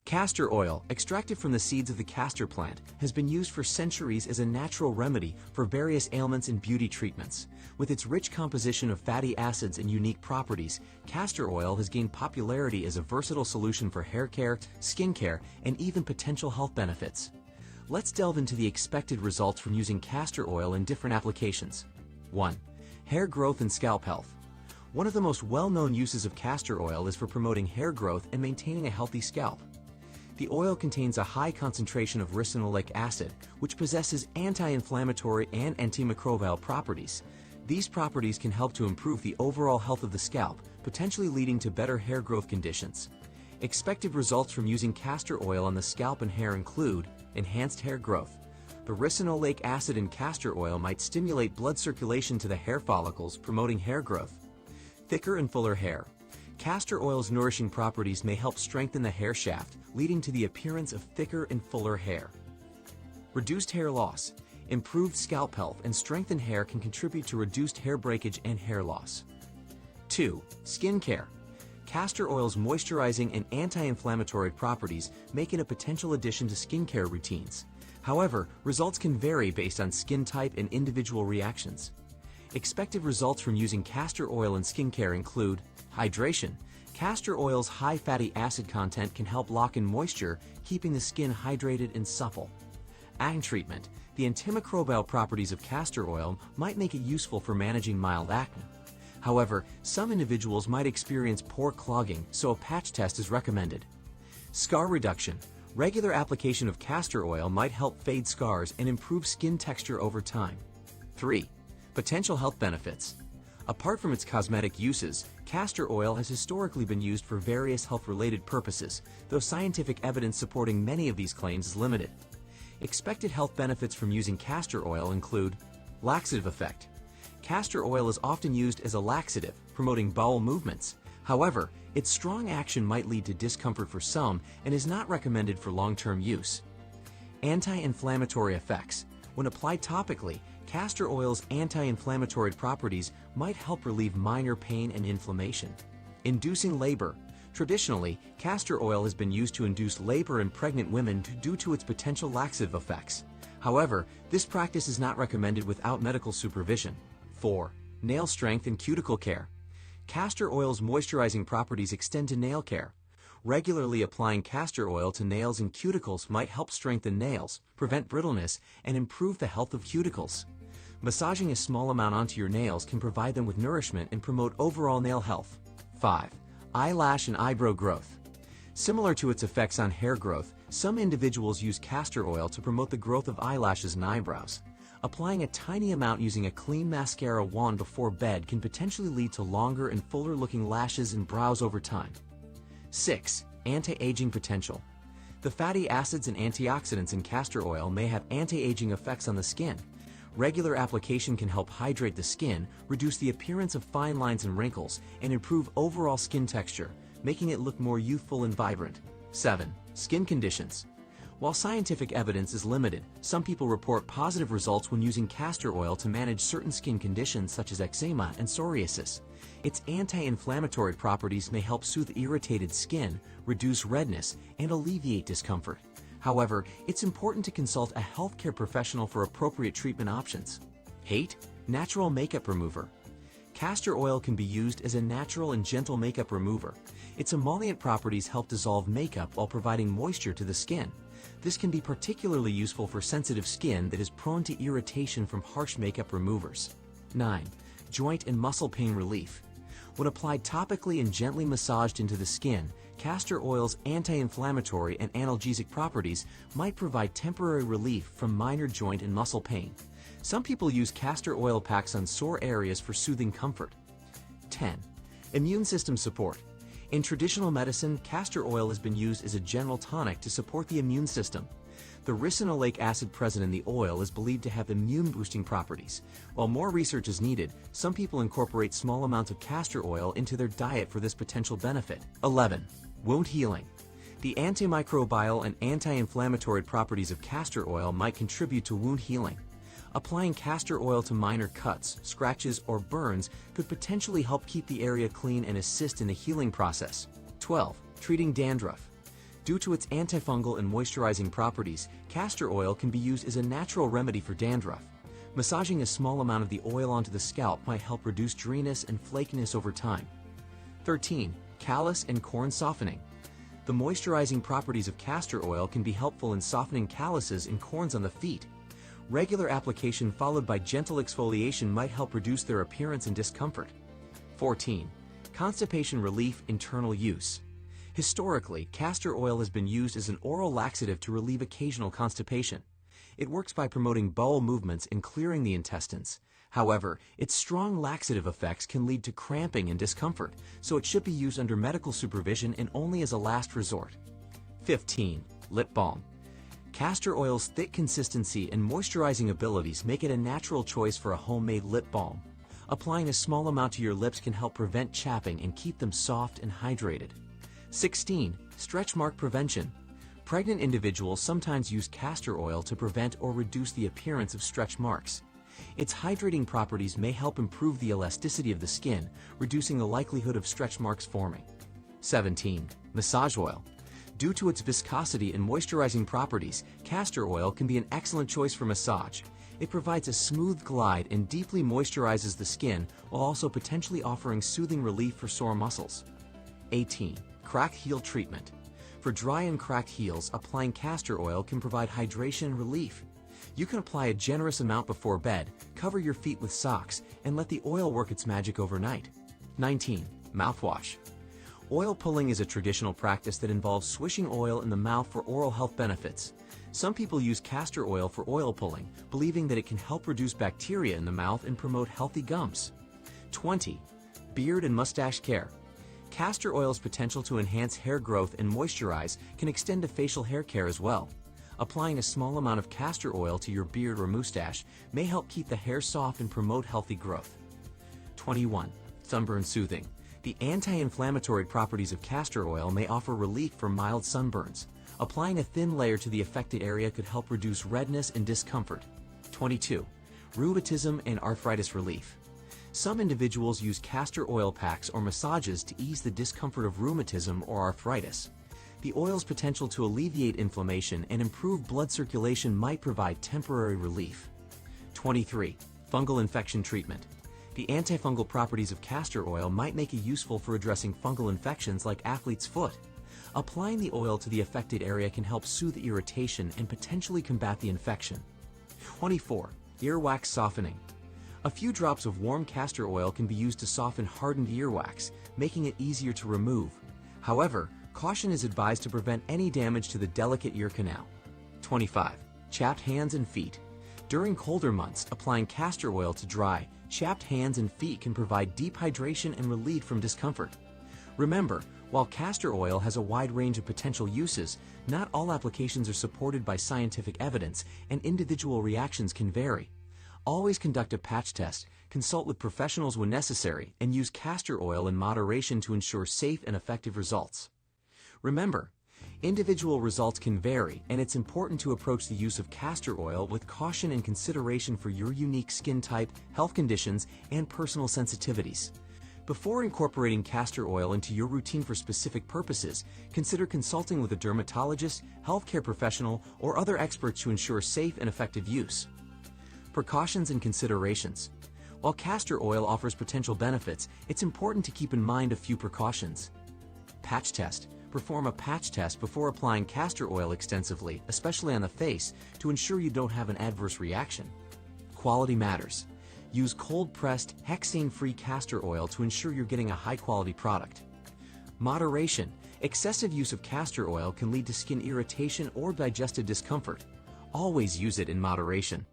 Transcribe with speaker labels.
Speaker 1: Castor oil, extracted from the seeds of the castor plant, has been used for centuries as a natural remedy for various ailments and beauty treatments. With its rich composition of fatty acids and unique properties, castor oil has gained popularity as a versatile solution for hair care, skin care, and even potential health benefits. Let's delve into the expected results from using castor oil in different applications. 1. Hair growth and scalp health. One of the most well-known uses of castor oil is for promoting hair growth and maintaining a healthy scalp. The oil contains a high concentration of ricinoleic acid, which possesses anti-inflammatory and antimicrobial properties. These properties can help to improve the overall health of the scalp, potentially leading to better hair growth conditions. Expected results from using castor oil on the scalp and hair include enhanced hair growth. The ricinoleic acid in castor oil might stimulate blood circulation to the hair follicles, promoting hair growth. Thicker and fuller hair. Castor oil's nourishing properties may help strengthen the hair shaft, leading to the appearance of thicker and fuller hair. Reduced hair loss. Improved scalp health and strengthened hair can contribute to reduced hair breakage and hair loss. 2. Skin care. Castor oil's moisturizing and anti-inflammatory properties make it a potential addition to skincare routines. However, results can vary based on skin type and individual reactions. Expected results from using castor oil in skincare include hydration. Castor oil's high fatty acid content can help lock in moisture, keeping the skin hydrated and supple. Acne treatment. The antimicrobial properties of castor oil might make it useful for managing mild acne. However, some individuals might experience pore clogging, so a patch test is recommended. Scar reduction. Regular application of castor oil might help fade scars and improve skin texture over time. 3. Potential health benefits. Apart from its cosmetic uses, castor oil has historically been used for various health-related purposes, though scientific evidence supporting many of these claims is limited. Expected health benefits from using castor oil include laxative effect. Castor oil is often used as a laxative, promoting bowel movements. However, its strong action might lead to discomfort for some and is not recommended for long-term use. Anti-inflammatory effects. When applied topically, castor oil's anti-inflammatory properties might help relieve minor pain and inflammation. Inducing labor. Traditionally, castor oil has been used to induce labor in pregnant women due to its potential laxative effects. However, this practice is not recommended without medical supervision. 4. Nail strength and cuticle care. Castor oil's moisturizing properties extend to nail care. Regularly applying castor oil to nails and cuticles might help strengthen nails, prevent brittleness, and improve the health of cuticles. Massaging a small amount onto your nails can provide them with nourishment and promote overall nail health. 5. Eyelash and eyebrow growth. Similar to its effects on hair growth, some individuals use castor oil to promote the growth of eyelashes and eyebrows. Applying a tiny amount using a clean mascara wand before bed can potentially lead to longer and fuller-looking lashes and brows over time. 6. Anti-aging potential. The fatty acids and antioxidants in castor oil may have anti-aging effects on the skin. Regular application can help hydrate the skin, reduce the appearance of fine lines and wrinkles, and improve overall skin texture, making it look more youthful and vibrant. 7. Skin conditions. While scientific evidence is limited, some people report positive results when using castor oil to manage certain skin conditions such as eczema and psoriasis. Its anti-inflammatory properties may help soothe irritated skin, reduce redness, and alleviate discomfort. However, it's important to consult a healthcare professional for appropriate treatment options. 8. Natural makeup remover. Castor oil can be used as a natural and gentle makeup remover. Its emollient properties help dissolve makeup while providing moisture to the skin. This can be particularly useful for sensitive skin that is prone to irritation from harsh makeup removers. 9. Joint and muscle pain relief. When applied topically and gently massaged into the skin, castor oil's anti-inflammatory and analgesic properties might provide temporary relief from minor joint and muscle pain. Some people use castor oil packs on sore areas for soothing comfort. 10. Immune system support. In traditional medicine, castor oil has been used as a general tonic to support the immune system. The ricinoleic acid present in the oil is believed to have immune-boosting properties. While more research is needed, some people incorporate small amounts of castor oil into their diet for this potential benefit. 11. Wound healing. The antimicrobial and anti-inflammatory properties of castor oil might contribute to wound healing. Applying castor oil to minor cuts, scratches, or burns could potentially help keep the area clean and assist in the healing process. 12. Treating dandruff. Due to its antifungal and moisturizing properties, castor oil can be used as a natural remedy for dandruff. Massaging a small amount of the oil onto the scalp might help reduce dryness and flakiness over time. 13. Callus and corn softening. The moisturizing properties of castor oil can be helpful in softening calluses and corns on the feet. Regular application followed by gentle exfoliation might help reduce their appearance and discomfort. 14. Constipation relief, internal use. Historically, castor oil has been used as an oral laxative to relieve occasional constipation. It works by promoting bowel movements and clearing the intestines. However, its strong laxative effects can lead to cramping and discomfort, so it should be used under medical supervision and only as a last resort. 15. Lip balm. Castor oil's thick consistency and moisturizing abilities make it a natural choice for a homemade lip balm. Applying a small amount to your lips can help prevent chapping and keep them soft and hydrated. 16. Stretch mark prevention. Pregnant individuals sometimes use castor oil to prevent or reduce the appearance of stretch marks. Its hydrating properties may help improve the elasticity of the skin, reducing the likelihood of stretch marks forming. 17. Massage oil. Due to its viscosity and moisturizing properties, castor oil can be an excellent choice for massage. It provides a smooth glide and deeply moisturizes the skin while also potentially offering soothing relief for sore muscles. 18. Cracked heel treatment. For dry and cracked heels, applying castor oil can provide hydration and relief. You can apply a generous amount before bed, cover your feet with socks, and let the oil work its magic overnight. 19. Mouthwash. Oil pulling is a traditional practice that involves swishing oil in the mouth for oral health benefits. Some people use castor oil for oil pulling, believing that it can help reduce bacteria in the mouth and promote healthy gums. 20. Beard and mustache care. Castor oil's potential to enhance hair growth and moisturize can extend to facial hair care as well. Applying a small amount of castor oil to your beard or mustache may help keep the hair soft and promote healthy growth. 21. Sunburn soothing. The anti-inflammatory properties of castor oil may offer relief for mild sunburns. Applying a thin layer to the affected area could help reduce redness and discomfort. 22. Rheumatism and arthritis relief. Some individuals use castor oil packs or massages to ease the discomfort of rheumatism or arthritis. The oil's potential to alleviate inflammation and improve blood circulation might provide temporary relief. 23. Fungal infection treatment. The antifungal properties of castor oil might make it useful for addressing fungal infections like athlete's foot. Applying the oil to the affected area can help soothe irritation and potentially combat the infection. 24. Earwax softening. A few drops of warm castor oil can be used to soften hardened earwax, making it easier to remove. However, caution is advised to prevent any damage to the delicate ear canal. 25. Chapped hands and feet. During colder months, applying castor oil to dry, chapped hands and feet can provide deep hydration and relief from discomfort. Remember, while castor oil has a wide range of potential uses, not all applications are supported by scientific evidence, and individual reactions can vary. Always conduct a patch test, consult with professionals when necessary, and use castor oil in moderation to ensure safe and effective results. Remember, individual results can vary, and it's important to approach the use of castor oil with caution and consideration for your unique skin type, health conditions, and personal sensitivities. Before incorporating castor oil into your routine for specific purposes, consider consulting with a dermatologist, healthcare professional, or other experts to ensure safe and effective use. Precautions and considerations. While castor oil offers potential benefits, it's important to keep in mind a few precautions. Patch test. Perform a patch test before applying castor oil extensively, especially on the face, to ensure you don't have an adverse reaction. Quality matters. Use cold-pressed, hexane-free castor oil to ensure you're getting a high-quality product. Moderation. Excessive use of castor oil can lead to skin irritation or digestive discomfort. Always use it in moderation.